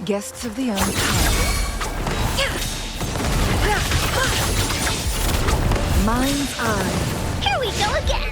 Guests of the Untitled. Mind's eye. Here we go again!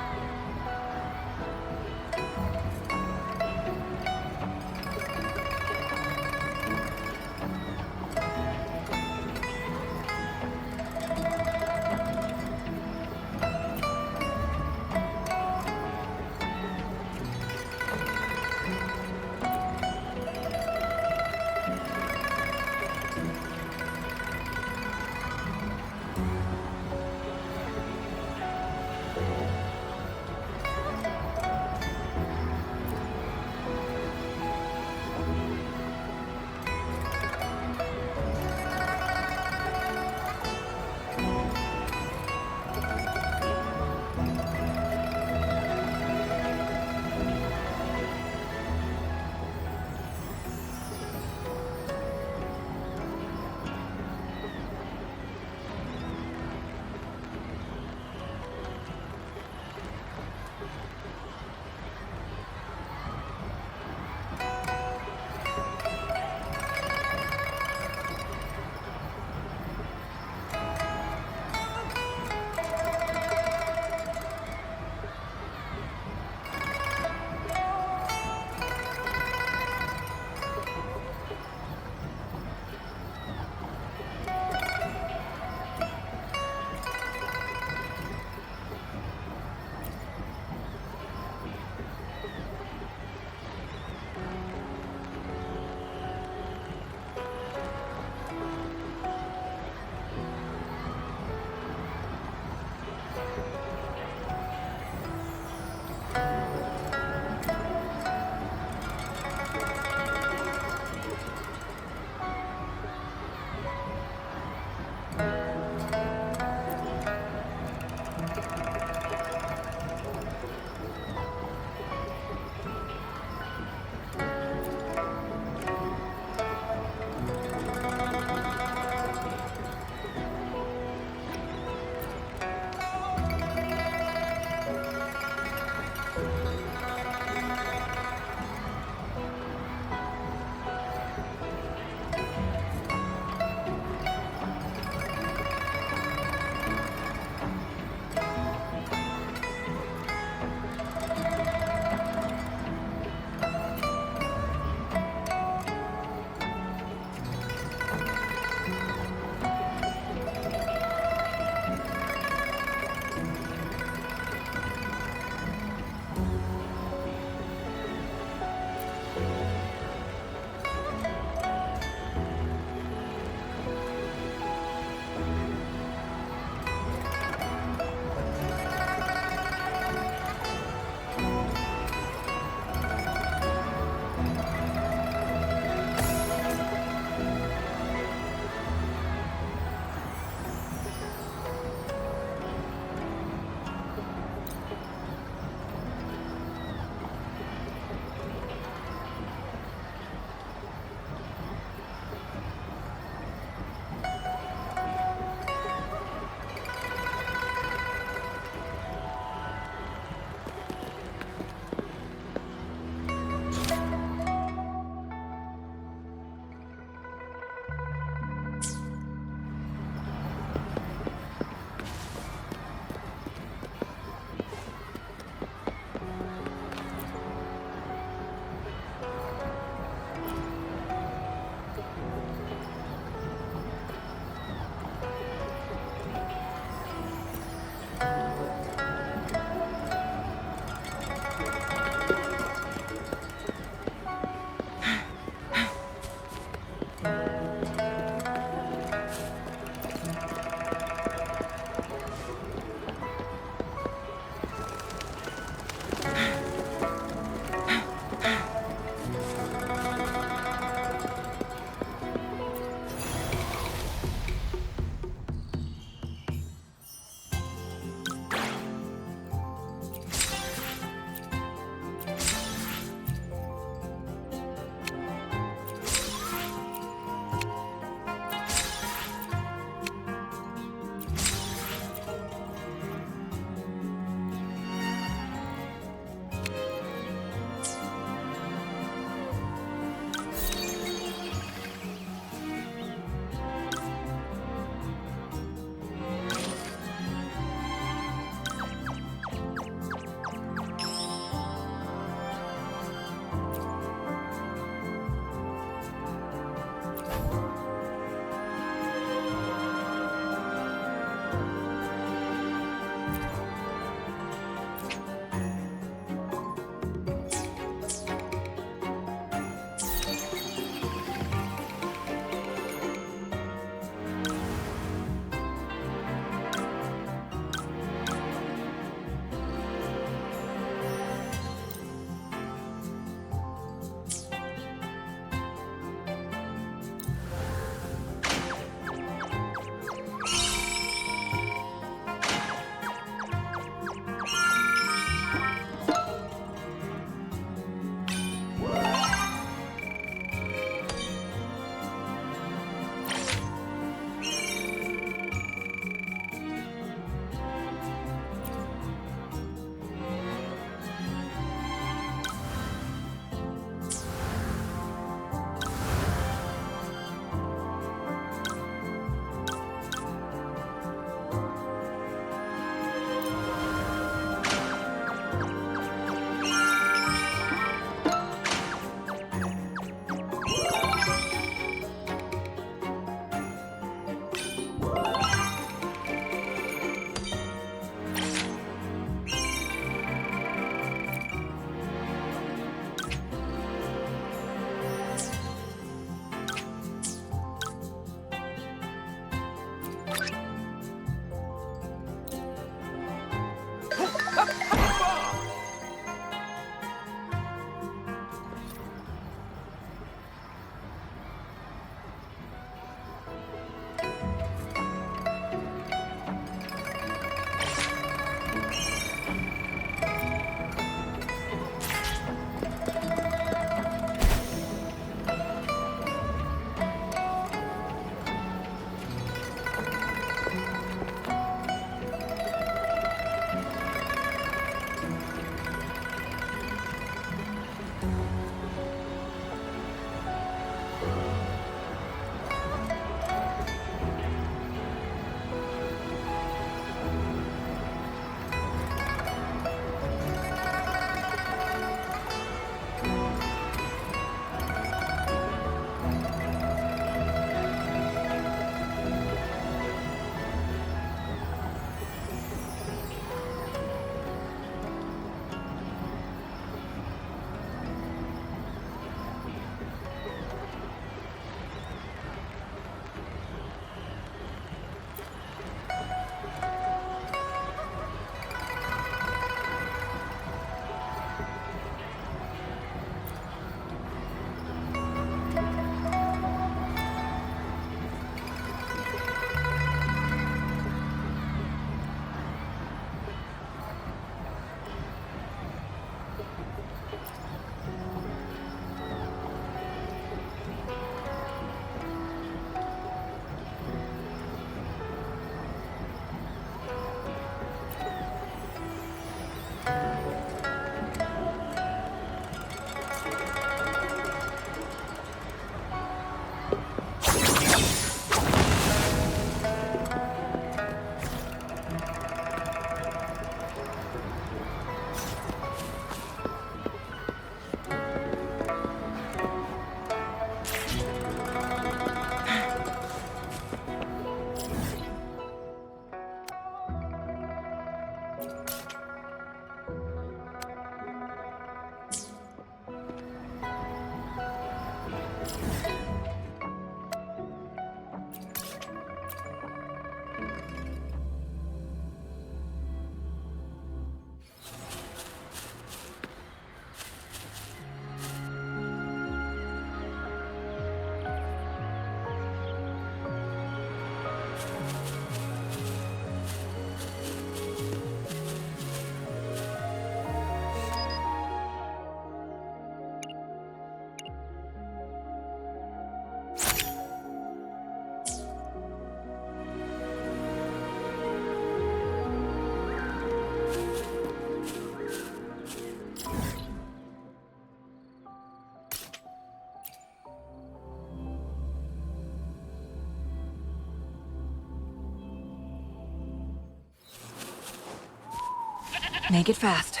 Make it fast.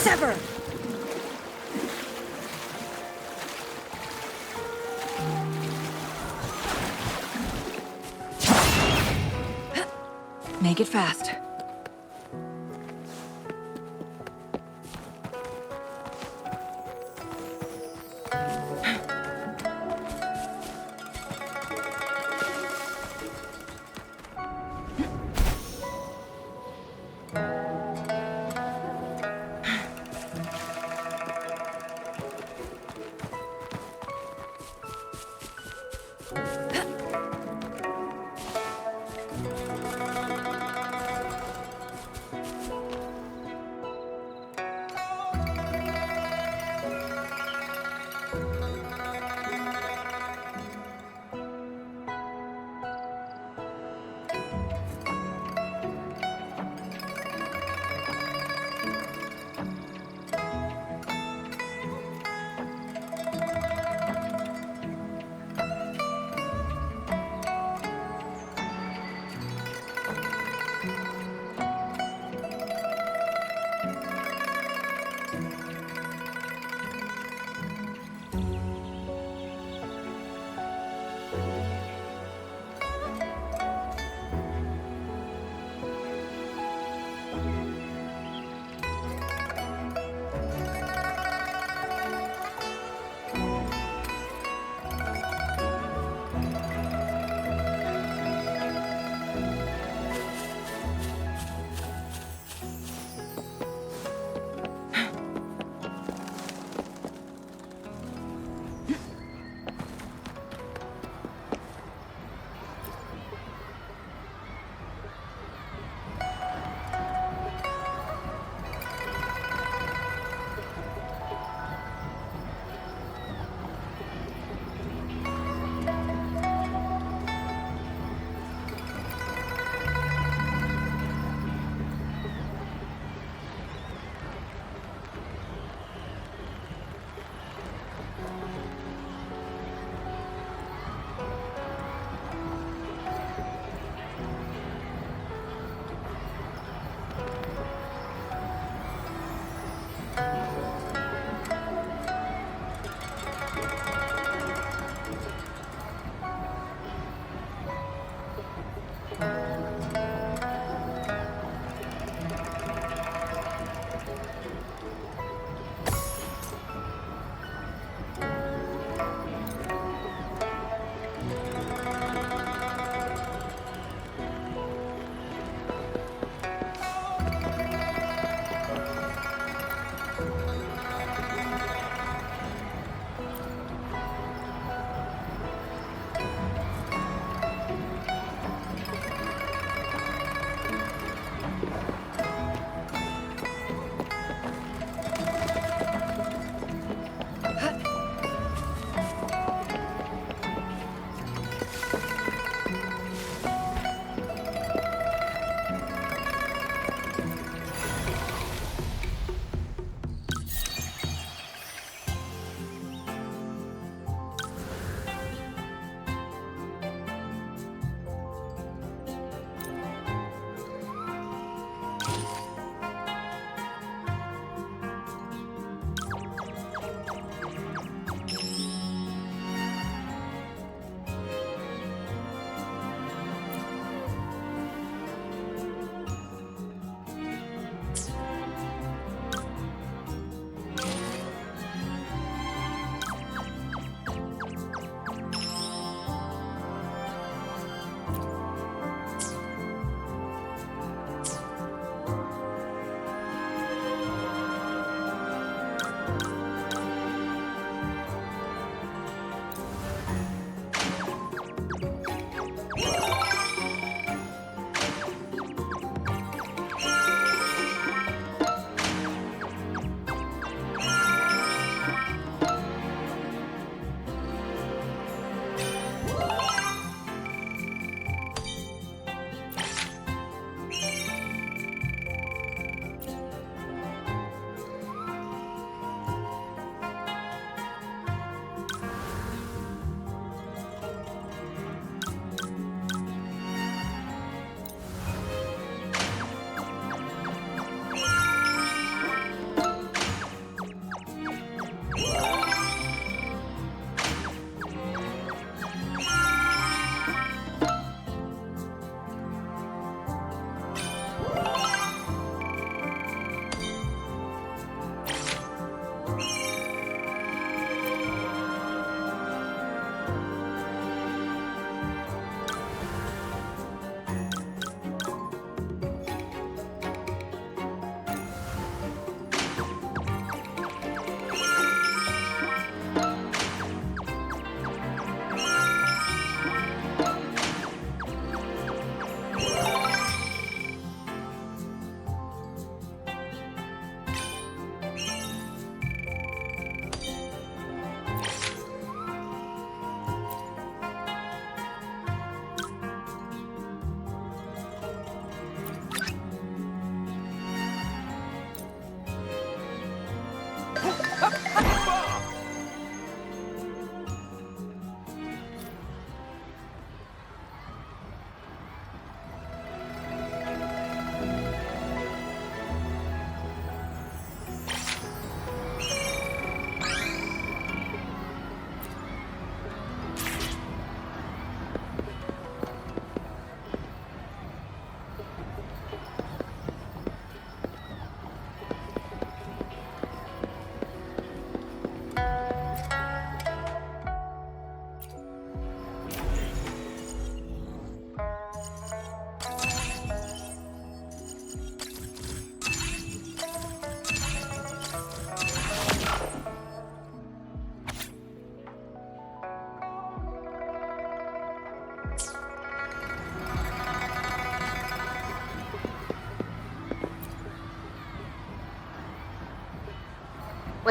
Sever! Make it fast.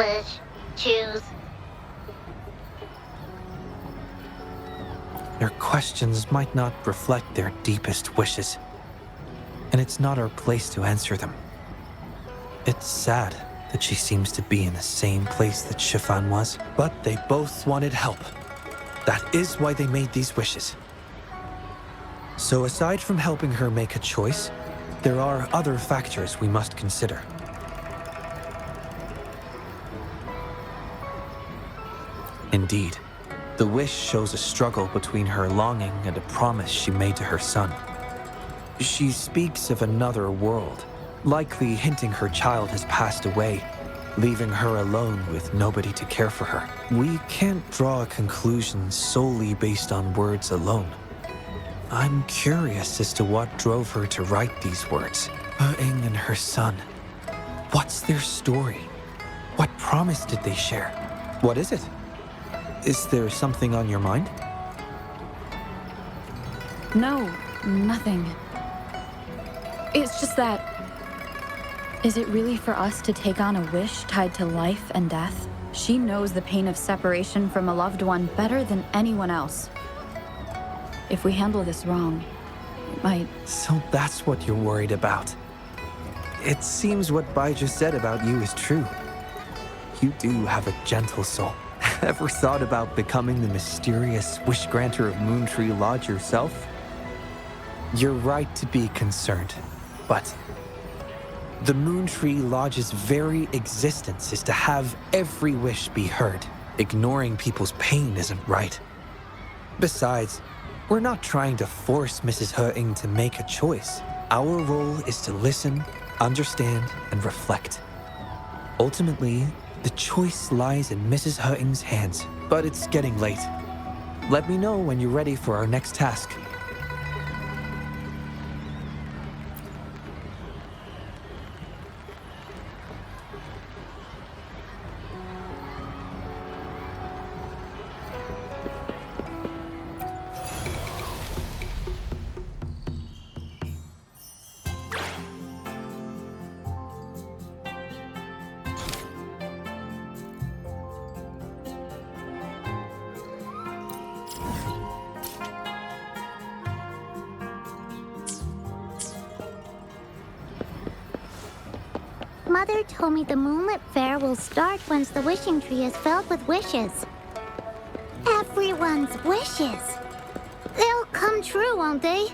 wish. Choose. Their questions might not reflect their deepest wishes, and it's not our place to answer them. It's sad that she seems to be in the same place that Chiffon was, but they both wanted help. That is why they made these wishes. So aside from helping her make a choice, there are other factors we must consider. Indeed, the wish shows a struggle between her longing and a promise she made to her son. She speaks of another world, likely hinting her child has passed away, leaving her alone with nobody to care for her. We can't draw a conclusion solely based on words alone. I'm curious as to what drove her to write these words. Wuthering and her son. What's their story? What promise did they share? What is it? Is there something on your mind? No, nothing. It's just that... Is it really for us to take on a wish tied to life and death? She knows the pain of separation from a loved one better than anyone else. If we handle this wrong, it might... So that's what you're worried about. It seems what Bai just said about you is true. You do have a gentle soul. Ever thought about becoming the mysterious wish granter of Moontree Lodge yourself? You're right to be concerned, but the Moontree Lodge's very existence is to have every wish be heard. Ignoring people's pain isn't right. Besides, we're not trying to force Mrs. Wuthering to make a choice. Our role is to listen, understand, and reflect. Ultimately, the choice lies in Mrs. Wuthering's hands, but it's getting late. Let me know when you're ready for our next task. Mother told me the Moonlit Fair will start once the wishing tree is filled with wishes. Everyone's wishes. They'll come true, won't they?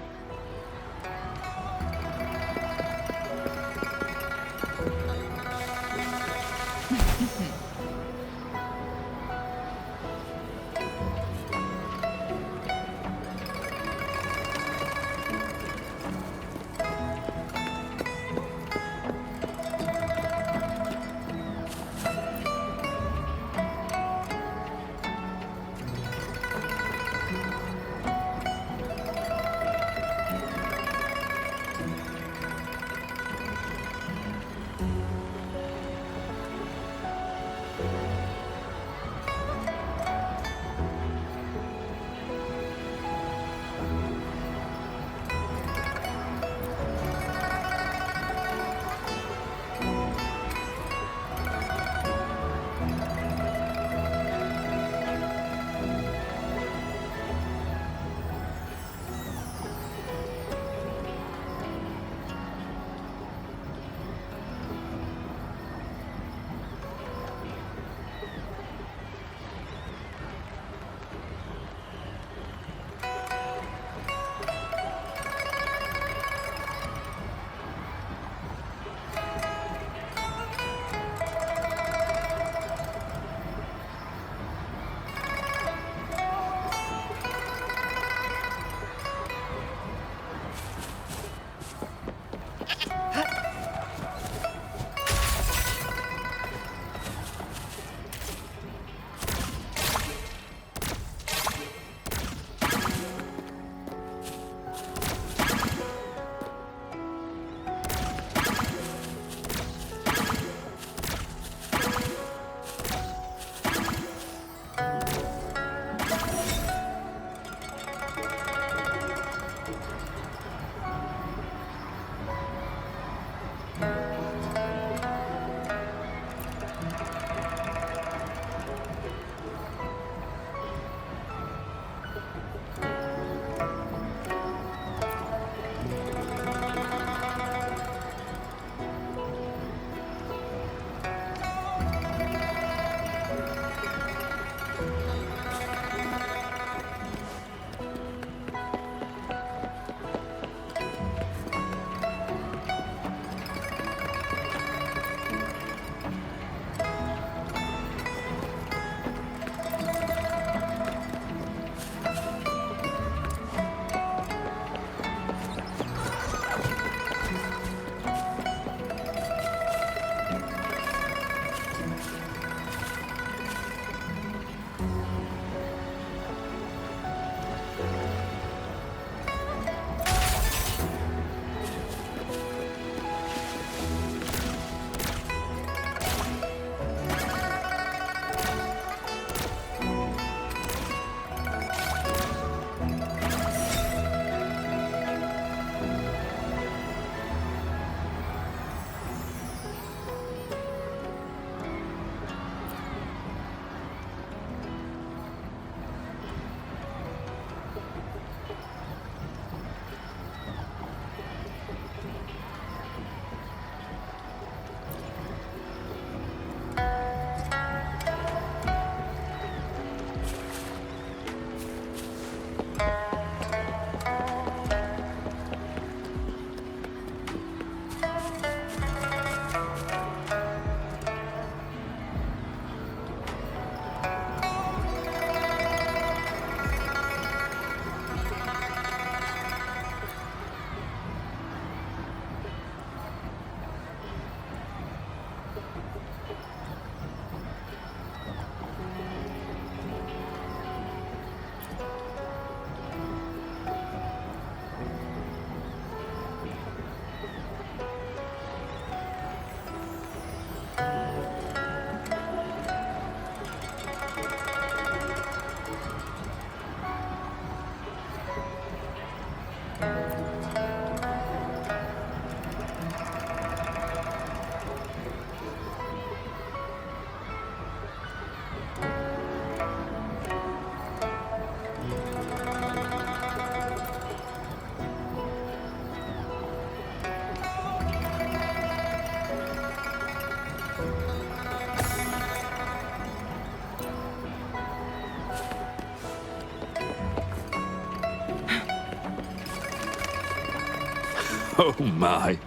Oh my.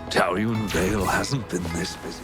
Taurian Vale hasn't been this busy.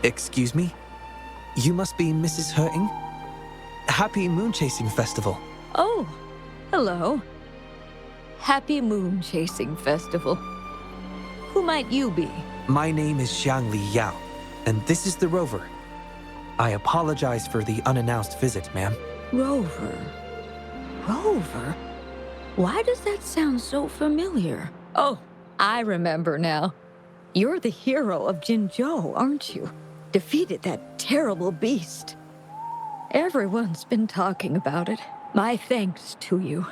Excuse me? You must be Mrs. Hurting? Happy Moon Chasing Festival. Oh, hello. Happy Moon Chasing Festival. Who might you be? My name is xiang-LEE Yao, and this is the Rover. I apologize for the unannounced visit, ma'am. Rover. Rover? Why does that sound so familiar? Oh, I remember now. You're the hero of Jinzhou, aren't you? Defeated that terrible beast. Everyone's been talking about it. My thanks to you.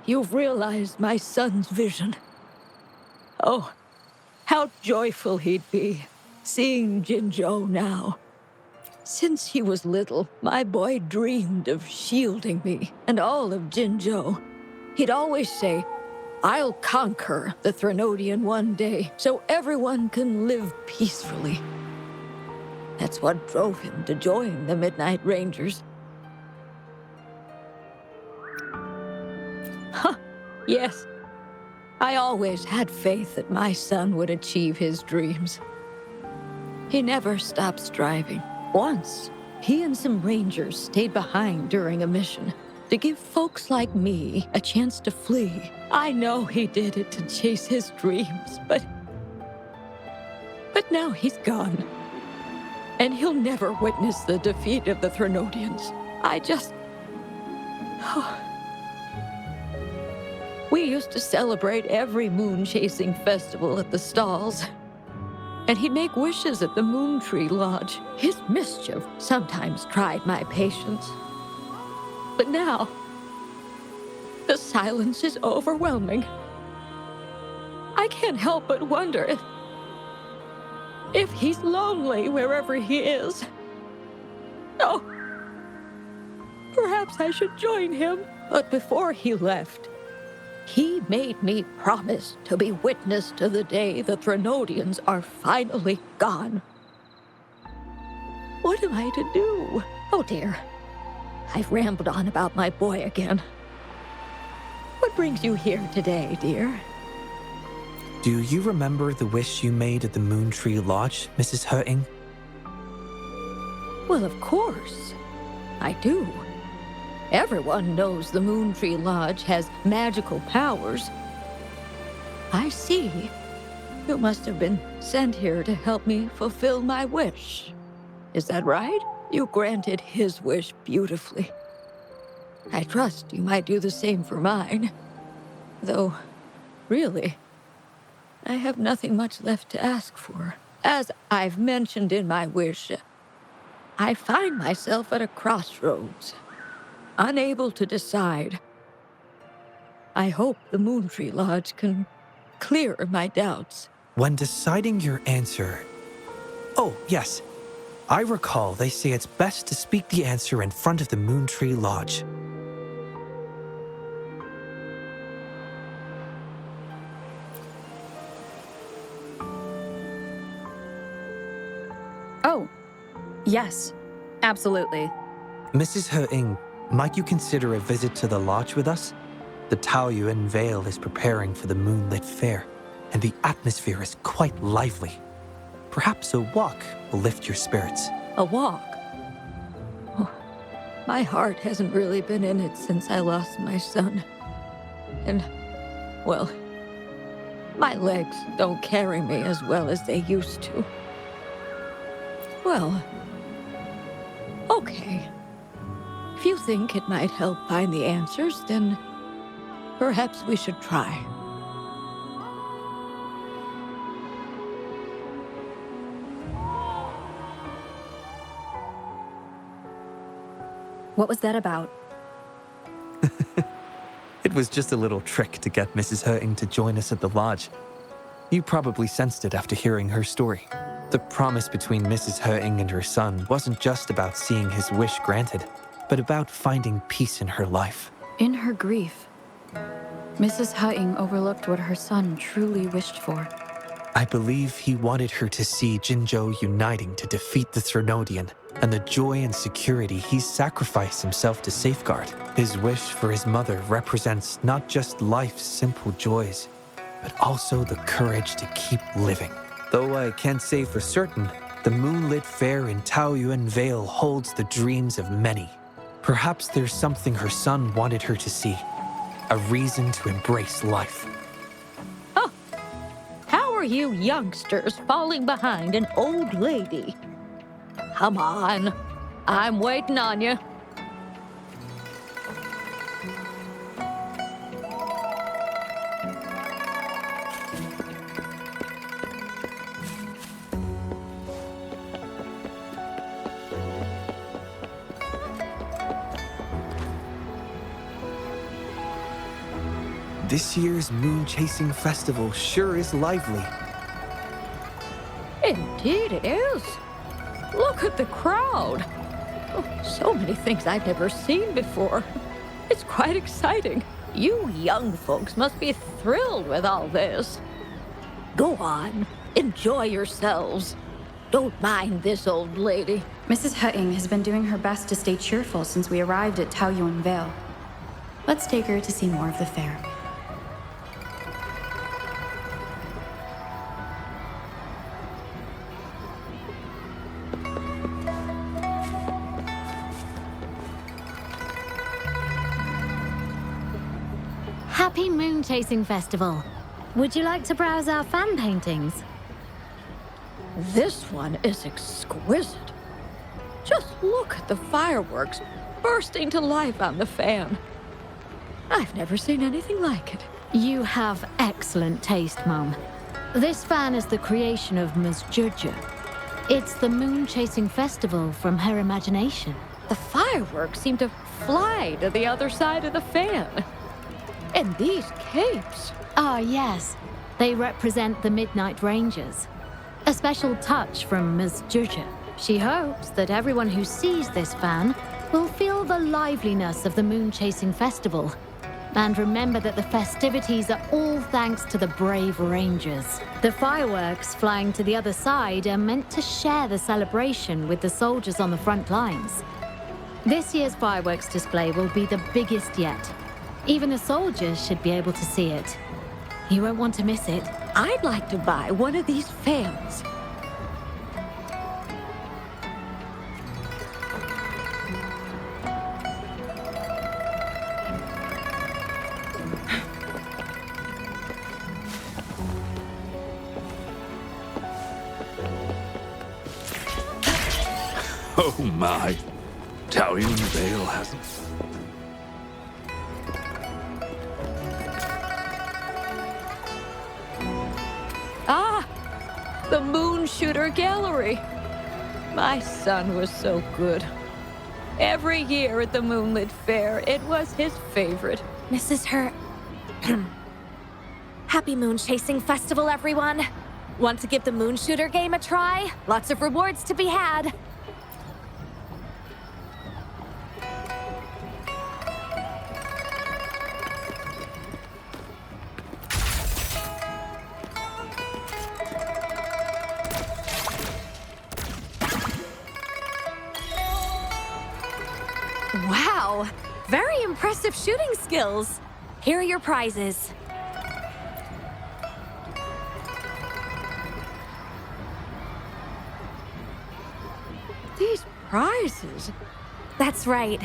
You've realized my son's vision. Oh, how joyful he'd be, seeing Jinzhou now. Since he was little, my boy dreamed of shielding me and all of Jinzhou. He'd always say, "I'll conquer the Threnodian one day, so everyone can live peacefully." That's what drove him to join the Midnight Rangers. Huh, yes. I always had faith that my son would achieve his dreams. He never stopped striving. Once, he and some rangers stayed behind during a mission to give folks like me a chance to flee. I know he did it to chase his dreams, but now he's gone. And he'll never witness the defeat of the Threnodians. We used to celebrate every moon-chasing festival at the stalls. And he'd make wishes at the Moon Tree Lodge. His mischief sometimes tried my patience. But now, the silence is overwhelming. I can't help but wonder if he's lonely wherever he is. Oh, perhaps I should join him. But before he left, he made me promise to be witness to the day the Threnodians are finally gone. What am I to do? Oh dear, I've rambled on about my boy again. What brings you here today, dear? Do you remember the wish you made at the Moon Tree Lodge, Mrs. Hurting? Well, of course, I do. Everyone knows the Moon Tree Lodge has magical powers. I see. You must have been sent here to help me fulfill my wish. Is that right? You granted his wish beautifully. I trust you might do the same for mine. Though, really, I have nothing much left to ask for. As I've mentioned in my wish, I find myself at a crossroads, unable to decide. I hope the Moon Tree Lodge can clear my doubts. When deciding your answer... Oh, yes. I recall they say it's best to speak the answer in front of the Moon Tree Lodge. Oh, yes, absolutely. Mrs. Hurting, might you consider a visit to the lodge with us? The Taoyuan Vale is preparing for the moonlit fair, and the atmosphere is quite lively. Perhaps a walk will lift your spirits. A walk? Oh, My heart hasn't really been in it since I lost my son. And, well, my legs don't carry me as well as they used to. Well, okay. If you think it might help find the answers, then perhaps we should try. What was that about? It was just a little trick to get Mrs. Hurting to join us at the lodge. You probably sensed it after hearing her story. The promise between Mrs. Hurting and her son wasn't just about seeing his wish granted, but about finding peace in her life. In her grief, Mrs. Hutting overlooked what her son truly wished for. I believe he wanted her to see Jinzhou uniting to defeat the Threnodian, and the joy and security he's sacrificed himself to safeguard. His wish for his mother represents not just life's simple joys, but also the courage to keep living. Though I can't say for certain, the moonlit fair in Taoyuan Vale holds the dreams of many. Perhaps there's something her son wanted her to see, a reason to embrace life. How are you youngsters falling behind an old lady? Come on, I'm waiting on you. This year's moon chasing festival sure is lively. Indeed it is. Look at the crowd. Oh, so many things I've never seen before. It's quite exciting. You young folks must be thrilled with all this. Go on, enjoy yourselves. Don't mind this old lady. Mrs. Hutting has been doing her best to stay cheerful since we arrived at Taoyuan Vale. Let's take her to see more of the fair. Happy Moon Chasing Festival. Would you like to browse our fan paintings? This one is exquisite. Just look at the fireworks bursting to life on the fan. I've never seen anything like it. You have excellent taste, Mum. This fan is the creation of Ms. Juju. It's the Moon Chasing Festival from her imagination. The fireworks seem to fly to the other side of the fan. And these capes. Ah, yes. They represent the Midnight Rangers. A special touch from Ms. Juju. She hopes that everyone who sees this fan will feel the liveliness of the Moon Chasing Festival. And remember that the festivities are all thanks to the brave Rangers. The fireworks flying to the other side are meant to share the celebration with the soldiers on the front lines. This year's fireworks display will be the biggest yet. Even the soldiers should be able to see it. You won't want to miss it. I'd like to buy one of these fans. Oh my. Taoyuan Vale hasn't... The Moon Shooter Gallery. My son was so good. Every year at the Moonlit Fair, it was his favorite. Mrs. Her... Happy Moon Chasing Festival, everyone! Want to give the Moon Shooter game a try? Lots of rewards to be had. Wow! Very impressive shooting skills. Here are your prizes. These prizes? That's right.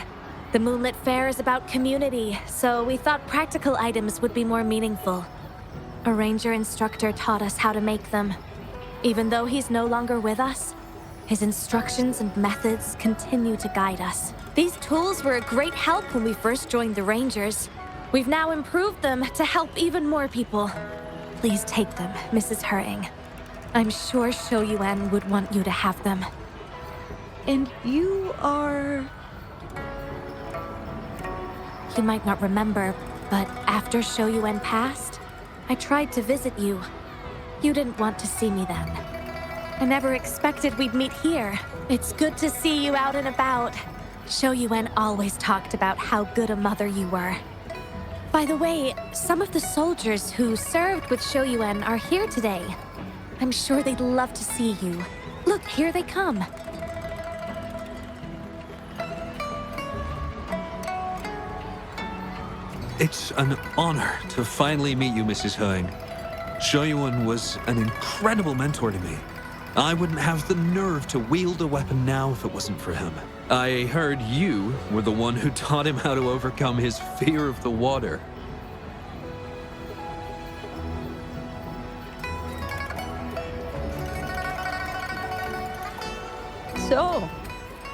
The Moonlit Fair is about community, so we thought practical items would be more meaningful. A ranger instructor taught us how to make them. Even though he's no longer with us, his instructions and methods continue to guide us. These tools were a great help when we first joined the Rangers. We've now improved them to help even more people. Please take them, Mrs. Hurting. I'm sure Shou Yuan would want you to have them. And you are... You might not remember, but after Shou Yuan passed, I tried to visit you. You didn't want to see me then. I never expected we'd meet here. It's good to see you out and about. Shou Yuan always talked about how good a mother you were. By the way, some of the soldiers who served with Shou Yuan are here today. I'm sure they'd love to see you. Look, here they come. It's an honor to finally meet you, Mrs. Hurting. Shou Yuan was an incredible mentor to me. I wouldn't have the nerve to wield a weapon now if it wasn't for him. I heard you were the one who taught him how to overcome his fear of the water. So,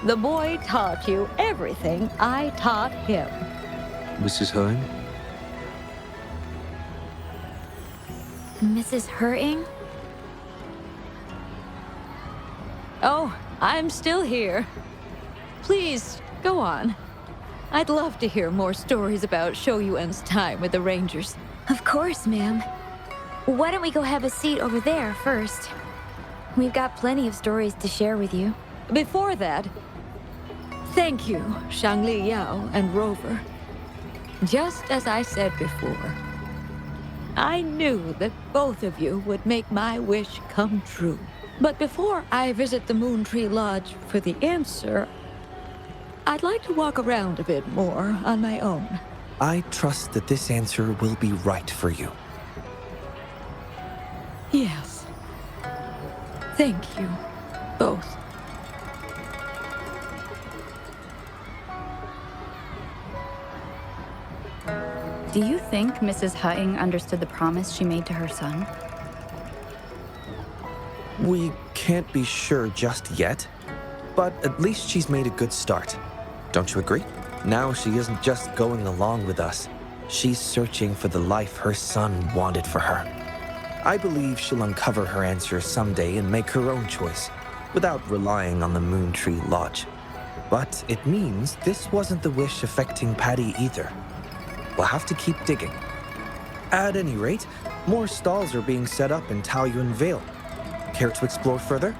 the boy taught you everything I taught him. Mrs. Hurting? Mrs. Hurting? Oh, I'm still here. Please, go on. I'd love to hear more stories about Shou Yuan's time with the Rangers. Of course, ma'am. Why don't we go have a seat over there first? We've got plenty of stories to share with you. Before that, thank you, xiang-LEE Yao and Rover. Just as I said before, I knew that both of you would make my wish come true. But before I visit the Moon Tree Lodge for the answer, I'd like to walk around a bit more on my own. I trust that this answer will be right for you. Yes. Thank you, both. Do you think Mrs. Hutting understood the promise she made to her son? We can't be sure just yet, but at least she's made a good start. Don't you agree? Now she isn't just going along with us. She's searching for the life her son wanted for her. I believe she'll uncover her answer someday and make her own choice, without relying on the Moon Tree Lodge. But it means this wasn't the wish affecting Patty either. We'll have to keep digging. At any rate, more stalls are being set up in Taoyuan Vale. Care to explore further?